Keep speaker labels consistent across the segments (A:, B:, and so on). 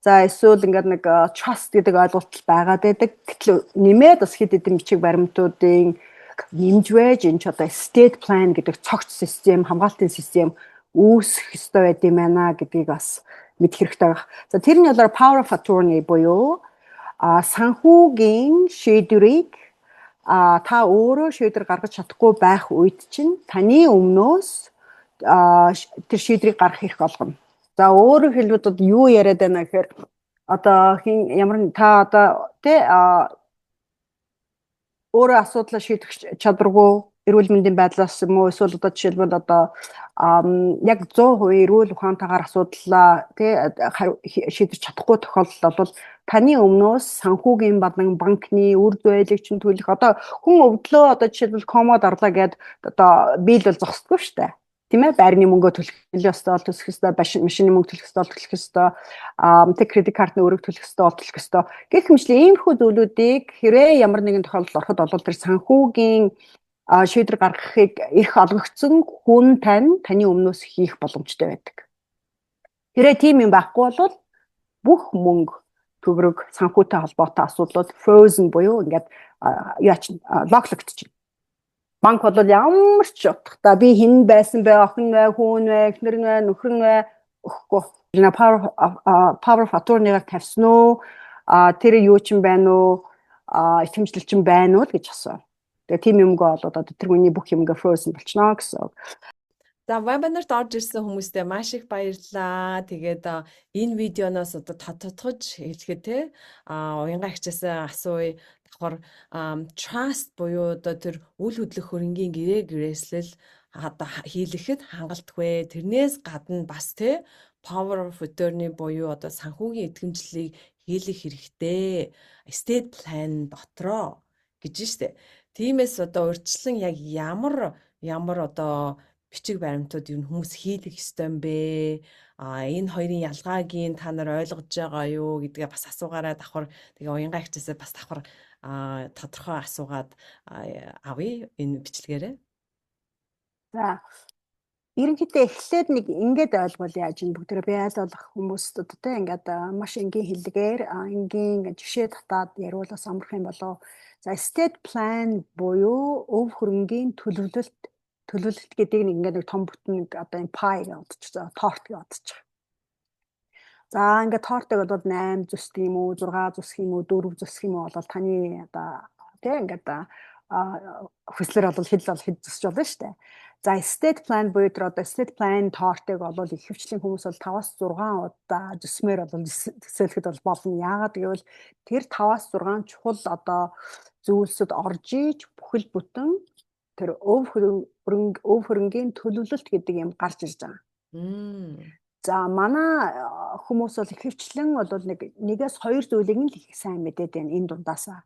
A: За эсвэл ингээд нэг trust гэдэг ойлголт байгаад байдаг. Гэтэл нэмээд бас хэд хэдэн бичиг баримтуудын нэмж байж энэ ч одоо estate plan гэдэг цогц систем, хамгаалтын систем үүсэх ёстой байд юм байна гэдгийг бас мэдэх хэрэгтэй байна. За тэрний болохоор power of attorney буюу санхүүгийн шийдвэрийг та өөрөө шийдвэр гаргаж чадахгүй байх үед чинь таны өмнөөс тэр шийдвэрийг гаргах эрх олгоно. За өөрөөр хэлбэл юу яриад байна гэхээр одоо ямар та одоо өөрөө асуудлаа шийдэх чадваргүй эрүүл мэндийн байдлаас юм уу эсвэл одоо жишээлбэл одоо яг 100% эрүүл ухаантайгаар асуудлаа шийдэж чадахгүй тохиолдол бол таны өмнөөс санхүүгийн болон банкны үр зөөлийг чинь төлөх одоо хүн өвдлөө одоо жишээлбэл комод орлоо гэд одоо бийл бол зогсдгүй шүү дээ. Тийм ээ, байрны мөнгөө төлөх ёстой, төлөх ёстой, машины мөнгө төлөх ёстой, төлөх ёстой, кредит картны өрөг төлөх ёстой, төлөх ёстой. Гэх мэтчлэн иймэрхүү зүйлүүдийг хэрвээ ямар нэгэн тохиолдолд ороход бол тэр санхүүгийн шийдвэр гаргахыг эрх олгогдсон хүн таны өмнөөс хийх боломжтой байдаг. Хэрвээ тийм юм байхгүй бол бүх мөнгө төгрөг санхүүтэй холбоотой асуудлууд frozen буюу ингээд локлогдчихно. Банк бол ямар ч утгатай би хэн байсан бэ, охин вэ, хүүн вэ, эхнэр вэ, нөхөр вэ өгөхгүй. Power of attorney-г тавьсан уу? Тэр юу ч юм байна уу? Итгэмжлэл ч юм байна уу гэж асуув. Тэгээ тийм юмгаа болоод одоо тэр хүний бүх юмгаа frozen болчихно гэсэн.
B: За вебинарт орж ирсэн хүмүүстээ маш их баярлалаа. Тэгээд энэ видеоноос одоо тодтогч хэлэхэд те уянгаа хичээсэн асууя. Давхар trust буюу одоо тэр үл хөдлөх хөрөнгийн гэрээслэл одоо хийлэхэд хангалтгүй. Тэрнээс гадна бас те power of attorney буюу одоо санхүүгийн итгэмжлэлийг хийлэх хэрэгтэй. Estate plan дотроо гэж штэ. Тиймээс одоо урьдчилан яг ямар одоо бичиг баримтууд юу хүмүүс хийлэх ёстой юм бэ? Энэ хоёрын ялгааг та нар ойлгож байгаа юу гэдгээ бас асуугаарай. Давхар тэгээ уянгаа хичээсээ бас давхар тодорхой асуугаад авъя энэ бичлэгээрээ.
A: За ерөнхийдөө эхлээд нэг ингээд ойлгуул яаж юм бүгдээ би ойлгох хүмүүст одоо ингээд маш энгийн хэллэгээр энгийн жишээ татаад яриулаас амрах юм болоо. За estate plan буюу өв хөрөнгийн төлөвлөлт гэдэг нэг ингээд нэг том бүтэн одоо энэ pie гэж торт гэж бодчих. За ингээд тортыг бол 8 зүсэх юм уу, 6 зүсэх юм уу, 4 зүсэх юм уу бол таны одоо ингээд хүслэр бол хэд зүсэж болно шүү дээ. За estate plan буюу тэр одоо estate plan тортыг бол ихэвчлэн хүмүүс бол 5-6 удаа зүсмээр бол төсөөлөхөд бол болно. Яагаад гэвэл тэр 5-6 чухал одоо зүйлсэд орж иж бүхэл бүтэн тэр өв хөрөнгийн төлөвлөлт гэдэг юм гарч ирж байгаа. За манай хүмүүс бол ихэвчлэн бол нэгээс хоёр зүйлийг нь л их сайн мэдээд байна энэ дундаасаа.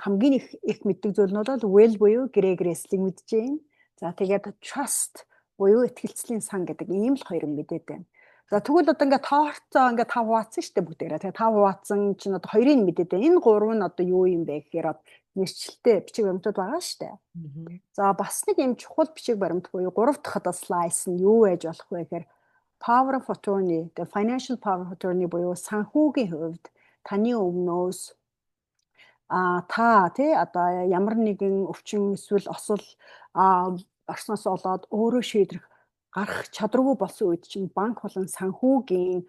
A: Хамгийн их мэддэг зүйл нь бол will буюу гэрээслийг мэдж байна. За тэгээд trust буюу итгэлцлийн сан гэдэг ийм л хоёр юм мэдээд байна. За тэгвэл одоо ингээд тоорцоо ингээд 5 хуваацсан шүү дээ бүгдээрээ. Тэгээд 5 хуваацсан чинь одоо хоёрыг мэдээд байна. Энэ гурав нь одоо юу юм бэ гэхээр нэрчлэлтэй бичиг баримтууд байгаа шүү дээ. За бас нэг юм чухал бичиг баримт буюу 3 дахь одоо слайс нь юу байж болох вэ гэхээр power of attorney, the financial power of attorney буюу санхүүгийн хувьд таны өмнөөс одоо ямар нэгэн өвчин эсвэл осол орсноос олоод өөрөө шийдвэр гарах чадваргүй болсон үед чинь банк болон санхүүгийн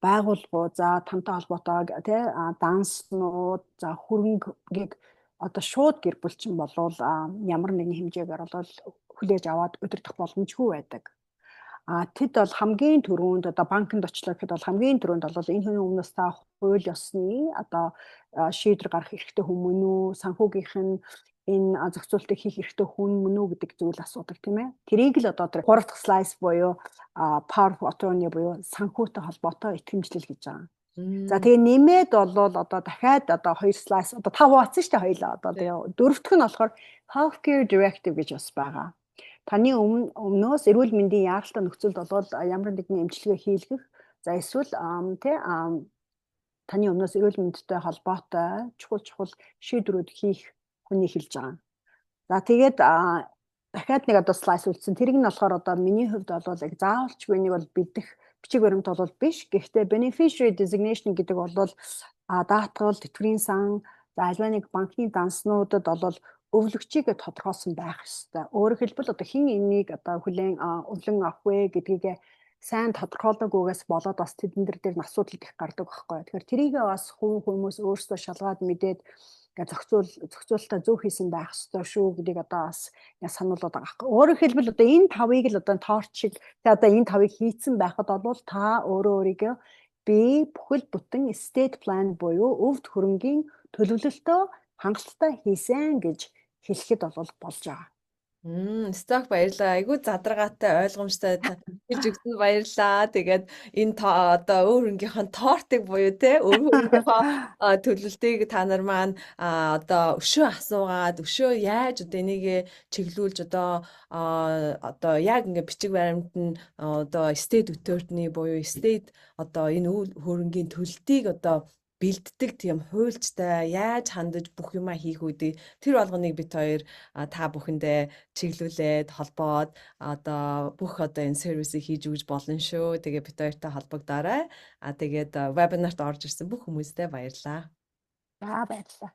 A: байгууллагууд за тантай холбоотой данснууд за хөрөнгийг одоо шууд гэр бүлчин болвол ямар нэгэн хэмжээгээр бол хүлээж аваад удирдах боломжгүй байдаг. Тэд бол хамгийн түрүүнд одоо банкнд очлоо гэхэд бол хамгийн түрүүнд бол энэ хүний өмнөөс та хууль ёсны одоо шийдвэр гаргах эрхтэй хүн мөн үү, санхүүгийнх нь энэ зохицуултыг хийх эрхтэй хүн мөн үү гэдэг зүйл асуудаг тийм ээ. Тэрийг л одоо тэр 3 дахь слайс буюу power of attorney буюу санхүүтэй холбоотой итгэмжлэл гэж байгаа. За тэгээ нэмээд бол одоо дахиад одоо 2 слайс одоо 5 хуваацсан шүү дээ хоёлаа. Одоо тэгээ 4 дахь нь болохоор healthcare directive гэж бас байгаа. Таны өмнөөс эрүүл мэндийн яаралтай нөхцөлд бол ямар нэгэн эмчилгээ хийлгэх за эсвэл таны өмнөөс эрүүл мэндтэй холбоотой чухал шийдвэрүүд хийх хүний хэлж байгаа. За тэгээд дахиад нэг одоо слайс үлдсэн. Тэрийг нь болохоор одоо миний хувьд бол яг заавалчгүй нэг бол бидэх бичиг баримт бол биш. Гэхдээ beneficiary designation гэдэг бол даатгал, тэтгэврийн сан, за альва нэг банкны данснуудад бол өвлөгчийг тодорхойлсон байх ёстой. Өөрөөр хэлбэл одоо хэн энийг одоо хүлээн өвлөн авах вэ гэдгийг сайн тодорхойлоогүйгээс болоод бас тэдэн дээр нь асуудал их гардаг байхгүй. Тэгэхээр тэрийгээ бас хүмүүс өөрсдөө шалгаад мэдээд зохицуулалтаа зөв хийсэн байх ёстой шүү гэдгийг одоо бас сануулдаг байгаа байхгүй. Өөрөөр хэлбэл одоо энэ тавыг л одоо торч шиг одоо энэ тавыг хийцэн байхад бол та өөрийгөө би бүхэл бүтэн estate plan буюу өвд хөрөнгийн төлөвлөлтөө хангалттай хийсэн гэж хэлэхэд болж байгаа.
B: Сток баярлаа. Айгүй задаргаатай ойлгомжтой хэлж өгсөнд баярлаа. Тэгээд энэ одоо өөр хөнгийнхөө тортыг буюу те өөр хөнгийнхөө төлөлтийг та нар маань одоо өшөө асуугаад өшөө яаж одоо энийг чиглүүлж одоо яг ингээ бичиг баримт нь одоо estate attorney буюу estate одоо энэ үйл хөрөнгийн төлөлтийг одоо бэлддэг тийм хуульчтай яаж хандаж бүх юмаа хийх үүдээ тэр болгоныг бит хоёр та бүхэндээ чиглүүлээд холбоод одоо бүх одоо энэ сервисийг хийж өгч болно шүү. Тэгээ бит хоёртай холбогдоорой. Тэгээд вебинарт орж ирсэн бүх хүмүүстээ баярлалаа.
A: За баярлалаа.